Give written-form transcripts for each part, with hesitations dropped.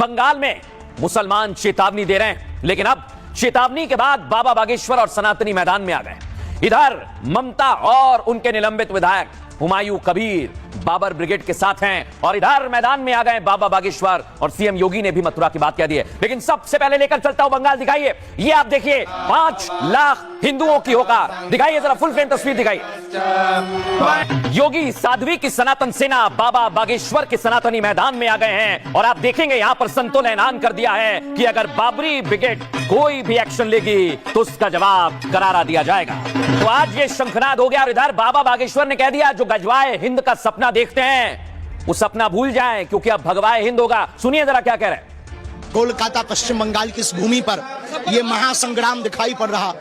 बंगाल में मुसलमान चेतावनी दे रहे हैं, लेकिन अब चेतावनी के बाद बाबा बागेश्वर और सनातनी मैदान में आ गए। इधर ममता और उनके निलंबित विधायक हुमायूं कबीर बाबर ब्रिगेड के साथ हैं और इधर मैदान में आ गए बाबा बागेश्वर और सीएम योगी ने भी मथुरा की बात कह दी है। लेकिन सबसे पहले लेकर चलता हूं बंगाल, दिखाइए ये आप देखिए 5 लाख हिंदुओं की होकार, दिखाइए जरा फुल फ्रेम तस्वीर दिखाइए। योगी साध्वी की सनातन सेना बाबा बागेश्वर के सनातनी मैदान में आ गए हैं और आप देखेंगे यहां पर संतों ने ऐलान कर दिया है कि अगर बाबरी ब्रिगेड कोई भी एक्शन लेगी तो उसका जवाब करारा दिया जाएगा। तो आज ये शंखनाद हो गया और इधर बाबा बागेश्वर ने कह दिया जो गजवाए हिंद का सपना देखते हैं वो सपना भूल जाएं, क्योंकि अब भगवाए हिंद होगा। सुनिए जरा क्या कह रहे हैं। कोलकाता पश्चिम बंगाल की इस भूमि पर यह महासंग्राम दिखाई पड़ रहा,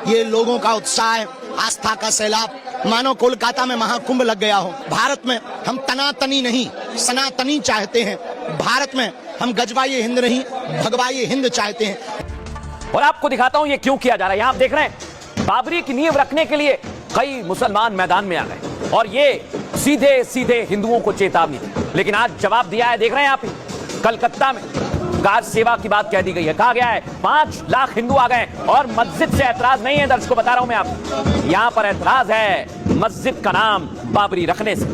ये लोगों का उत्साह, आस्था का सैलाब, मानो कोलकाता में महाकुंभ लग गया हो। भारत में हम तनातनी नहीं सनातनी चाहते हैं, भारत में हम गजवाए हिंद नहीं भगवाए हिंद चाहते हैं। और आपको दिखाता हूं ये क्यों किया जा रहा है। यहां आप देख रहे हैं बाबरी की नींव रखने के लिए कई मुसलमान मैदान में आ गए और ये सीधे सीधे हिंदुओं को चेतावनी दी, लेकिन आज जवाब दिया है। देख रहे हैं आप कलकत्ता में कार सेवा की बात कह दी गई है, कहा गया है 5 लाख हिंदू आ गए और मस्जिद से ऐतराज नहीं है। दर्शकों बता रहा हूं मैं आपको, यहां पर ऐतराज है मस्जिद का नाम बाबरी रखने से।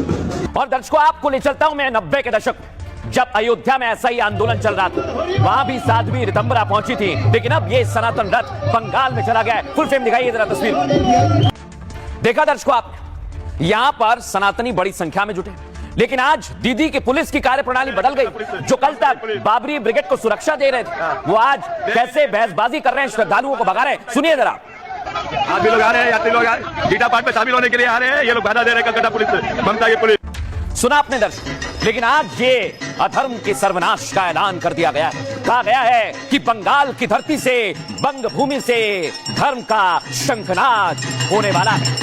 और दर्शकों आपको ले चलता हूं मैं 90 के दशक में, जब अयोध्या में ऐसा ही आंदोलन चल रहा था, वहां भी साध्वी ऋतंबरा पहुंची थी, लेकिन अब ये सनातन रथ बंगाल में चला गया है। फुल फ्रेम दिखाइए जरा तस्वीर। देखा दर्शकों आप, यहां पर सनातनी बड़ी संख्या में जुटे, लेकिन आज दीदी की पुलिस की कार्यप्रणाली बदल गई। जो कल तक बाबरी ब्रिगेड को सुरक्षा दे रहे थे वो आज कैसे बहसबाजी कर रहे हैं, श्रद्धालुओं को भगा रहे हैं। सुनिए जरा। आज भी लोग आ रहे हैं, यात्री लोग आ रहे हैं, गीता पाठ में शामिल होने के लिए आ रहे हैं। ये लोग बाधा दे रहे हैं कलकत्ता पुलिस, ममता की पुलिस। सुना आपने दर्शक, लेकिन आज ये अधर्म के सर्वनाश का ऐलान कर दिया गया है। कहा गया है कि बंगाल की धरती से, बंग भूमि से धर्म का शंखनाद होने वाला है।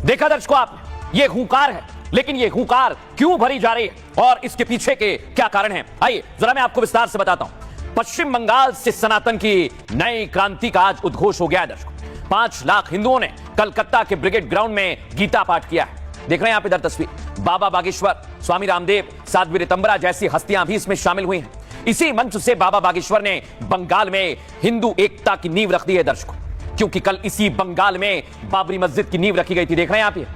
देखा दर्शकों आप, ये हुंकार है, लेकिन ये हुंकार क्यों भरी जा रही है और इसके पीछे के क्या कारण हैं, आइए जरा मैं आपको विस्तार से बताता हूं। पश्चिम बंगाल से सनातन की नई क्रांति का आज उद्घोष हो गया है दर्शकों। 5 लाख हिंदुओं ने कलकत्ता के ब्रिगेड ग्राउंड में गीता पाठ किया है। देख रहे हैं आप इधर तस्वीर, बाबा बागेश्वर, स्वामी रामदेव, साध्वी ऋतंबरा जैसी हस्तियां भी इसमें शामिल हुई हैं। इसी मंच से बाबा बागेश्वर ने बंगाल में हिंदू एकता की नींव रख दी है दर्शकों, क्योंकि कल इसी बंगाल में बाबरी मस्जिद की नींव रखी गई थी। देख रहे हैं आप ये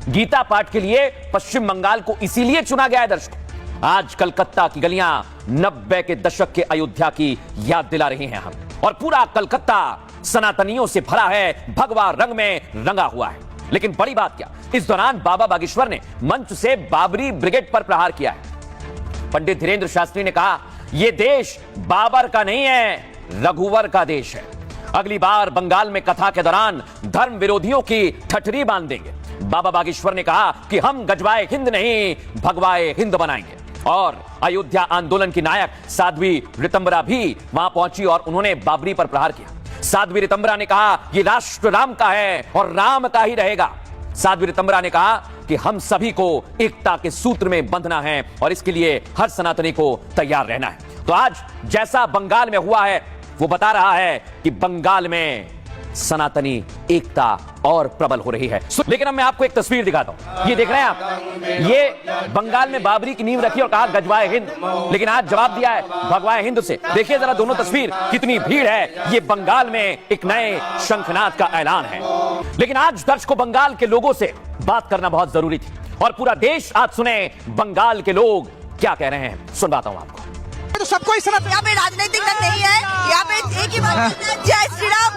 गीता पाठ के लिए पश्चिम बंगाल को इसीलिए चुना गया है दर्शकों। आज कलकत्ता की गलियां 90 के दशक के अयोध्या की याद दिला रही हैं हम, और पूरा कलकत्ता सनातनियों से भरा है, भगवा रंग में रंगा हुआ है। लेकिन बड़ी बात क्या, इस दौरान बाबा बागेश्वर ने मंच से बाबरी ब्रिगेड पर प्रहार किया है। पंडित धीरेन्द्र शास्त्री ने कहा यह देश बाबर का नहीं है, रघुवर का देश है। अगली बार बंगाल में कथा के दौरान धर्म विरोधियों की ठठरी बांध देंगे। बाबा बागेश्वर ने कहा कि हम गजवाए हिंद नहीं भगवाए हिंद बनाएंगे। और अयोध्या आंदोलन की नायक साध्वी ऋतंबरा भी वहां पहुंची और उन्होंने बाबरी पर प्रहार किया। साध्वी ऋतंबरा ने कहा यह राष्ट्र राम का है और राम का ही रहेगा। साध्वी ऋतंबरा ने कहा कि हम सभी को एकता के सूत्र में बंधना है और इसके लिए हर सनातनी को तैयार रहना है। तो आज जैसा बंगाल में हुआ है वो बता रहा है कि बंगाल में सनातनी एकता और प्रबल हो रही है। लेकिन अब मैं आपको एक तस्वीर दिखाता हूं, ये देख रहे हैं आप, ये बंगाल में बाबरी की नींव रखी और कहा गजवाए हिंद, लेकिन आज जवाब दिया है भगवाए हिंद से। देखिए जरा दोनों तस्वीर, कितनी भीड़ है। ये बंगाल में एक नए शंखनाद का ऐलान है। लेकिन आज दर्शकों बंगाल के लोगों से बात करना बहुत जरूरी थी और पूरा देश आज सुने बंगाल के लोग क्या कह रहे हैं। सुनवाता हूं आपको। तो सबको इस तरह यहाँ पे राजनीतिक दल नहीं है, यहाँ पे एक ही बात, जय श्री राम,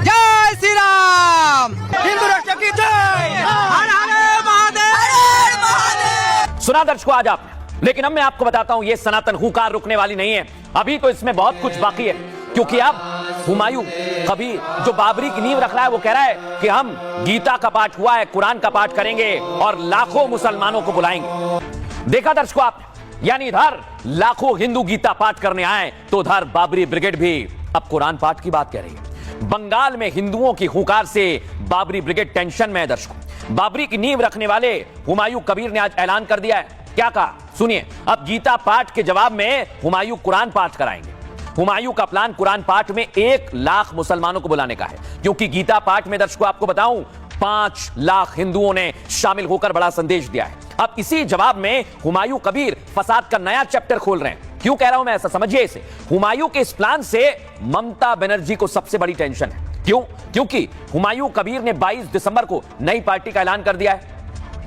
जय श्री राम, हिंदू राष्ट्र की जय, हर हर महादेव, हर महादेव। सुना दर्शकों आज आपने, लेकिन अब मैं आपको बताता हूं ये सनातन हुंकार रुकने वाली नहीं है। अभी तो इसमें बहुत कुछ बाकी है, क्योंकि अब हुमायूं कबीर जो बाबरी की नींव रख रहा है वो कह रहा है कि हम गीता का पाठ हुआ है, कुरान का पाठ करेंगे और लाखों मुसलमानों को बुलाएंगे। देखा दर्शकों आप, यानी इधर लाखों हिंदू गीता पाठ करने आए तो उधर बाबरी ब्रिगेड भी अब कुरान पाठ की बात कह रही है। बंगाल में हिंदुओं की हुंकार से बाबरी ब्रिगेड टेंशन में है दर्शकों। बाबरी की नींव रखने वाले हुमायूं कबीर ने आज ऐलान कर दिया है, क्या कहा सुनिए। अब गीता पाठ के जवाब में हुमायूं कुरान पाठ कराएंगे। हुमायूं का प्लान कुरान पाठ में 1 लाख मुसलमानों को बुलाने का है, क्योंकि गीता पाठ में दर्शकों आपको बताऊं 5 लाख हिंदुओं ने शामिल होकर बड़ा संदेश दिया है। अब इसी जवाब में हुमायूं कबीर फसाद का नया चैप्टर खोल रहे हैं। क्यों कह रहा हूं मैं ऐसा, समझिए इसे। हुमायूं के इस प्लान से ममता बनर्जी को सबसे बड़ी टेंशन है। क्यों? क्योंकि हुमायूं कबीर ने 22 दिसंबर को नई पार्टी का ऐलान कर दिया है।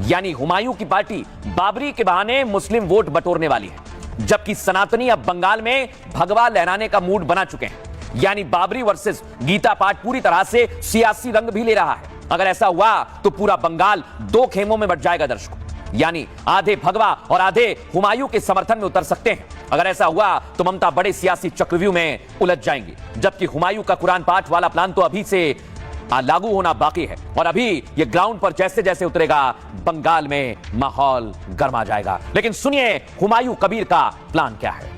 यानी हुमायूं की पार्टी बाबरी के बहाने मुस्लिम वोट बटोरने वाली है, जबकि सनातनी अब बंगाल में भगवा लहराने का मूड बना चुके हैं। यानी बाबरी वर्सेस गीता पाठ पूरी तरह से सियासी रंग भी ले रहा है। अगर ऐसा हुआ तो पूरा बंगाल दो खेमों में बट जाएगा दर्शकों, यानी आधे भगवा और आधे हुमायूं के समर्थन में उतर सकते हैं। अगर ऐसा हुआ तो ममता बड़े सियासी चक्रव्यूह में उलझ जाएंगी, जबकि हुमायूं का कुरान पाठ वाला प्लान तो अभी से लागू होना बाकी है और अभी ये ग्राउंड पर जैसे जैसे उतरेगा बंगाल में माहौल गर्मा जाएगा। लेकिन सुनिए हुमायूं कबीर का प्लान क्या है।